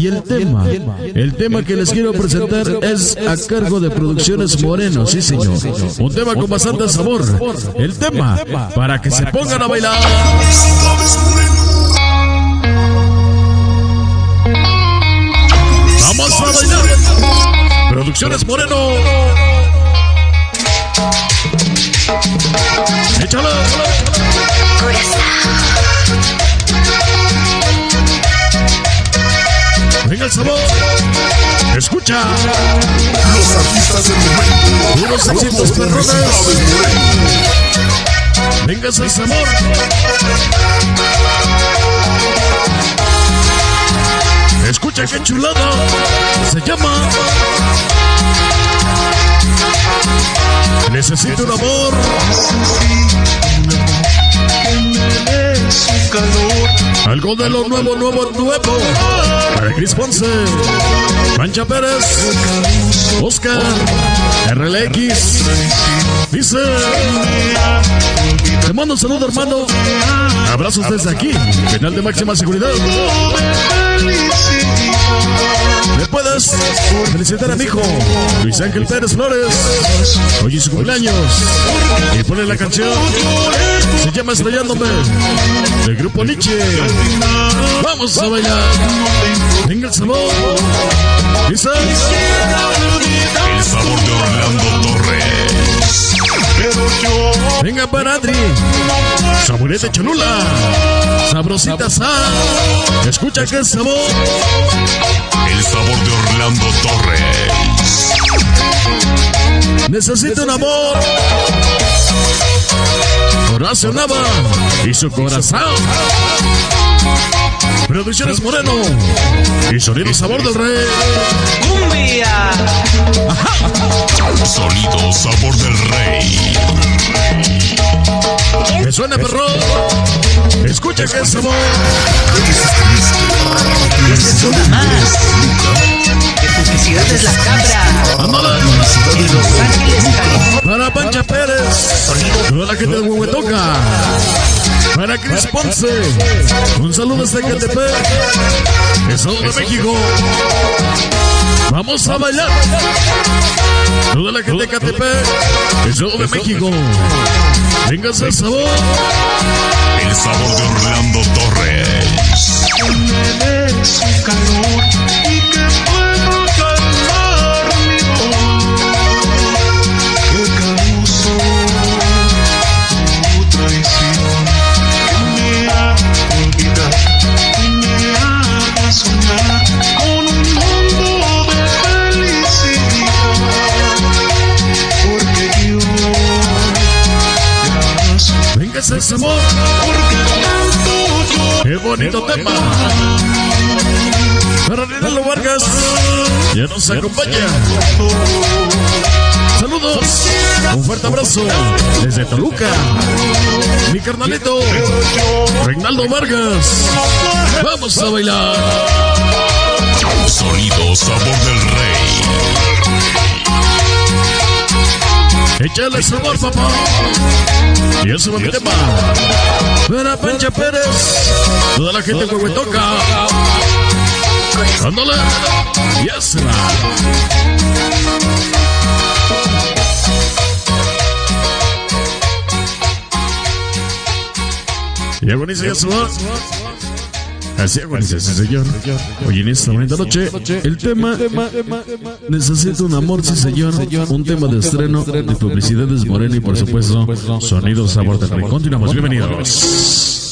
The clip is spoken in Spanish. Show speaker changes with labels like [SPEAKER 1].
[SPEAKER 1] Y el tema que les quiero presentar es a cargo de Producciones Moreno, sí señor. Un tema con bastante sabor. El tema para que se pongan a bailar. Vamos a bailar. Producciones Moreno. Échalo. Venga el sabor. Escucha.
[SPEAKER 2] Los artistas del momento.
[SPEAKER 1] Unos éxitos perrones. Venga ese sabor. Escucha qué chulada. Se llama Necesito un amor. Algo de lo nuevo. Para Cris Ponce, Mancha Pérez, Oscar, RLX. Dice: te mando un saludo, hermano. Abrazos desde aquí, final de máxima seguridad. ¿Le puedes felicitar a mi hijo Luis Ángel Pérez Flores? Hoy es su cumpleaños. Y pone la canción. Se llama Estrellándome, del Grupo Nietzsche. Vamos a bailar. Venga el sabor. Dice:
[SPEAKER 2] el sabor de Orlando Torres.
[SPEAKER 1] venga para Adri, Saburete Cholula, Sabrosita Sa. Escucha que sabor.
[SPEAKER 2] El sabor de Orlando Torres.
[SPEAKER 1] Necesito un amor. Horacio, Nava y su Corazao. Producciones Moreno y Sonido Sabor Del Rey.
[SPEAKER 3] ¡Cumbia!
[SPEAKER 2] Sonido Sabor del Rey.
[SPEAKER 1] Que suena, perro. Escucha que sabor.
[SPEAKER 3] Necesito más. De Publicidades La Cabra.
[SPEAKER 1] Ándale.
[SPEAKER 3] En Los Ángeles, California.
[SPEAKER 1] Para Pancha Pérez. Toda la gente de Huehuetoca. Para Cris Ponce. Un saludo desde Catepec, Estado de México. Vamos a bailar. Toda la gente de Catepec, Estado de México. Venga ese sabor.
[SPEAKER 2] El sabor de Orlando Torres.
[SPEAKER 4] Me dé su calor y que puedo calmar mi dolor que causó tu traición, que me haga olvidar y me haga soñar con un mundo de felicidad, porque yo ya soy.
[SPEAKER 1] Venga ese sabor.
[SPEAKER 4] Porque tanto yo.
[SPEAKER 1] Qué bonito tema. Para Rinaldo Vargas, ya nos acompaña. Saludos, un fuerte abrazo desde Toluca. Mi carnalito, Reinaldo Vargas. Vamos a bailar.
[SPEAKER 2] Sonido Sabor del Rey.
[SPEAKER 1] Échale sabor, papá. Y eso va mi tema. Para Pancha Pérez, toda la gente de Huehuetoca. Ándale. Ya se va. Y agoniza ya se va. Así agoniza, sí señor. Hoy en esta bonita noche, el tema Necesito un amor, sí señor. Un tema de estreno de Publicidades Moreno y por supuesto Sonido Sabor del Rey. Continuamos, bienvenidos.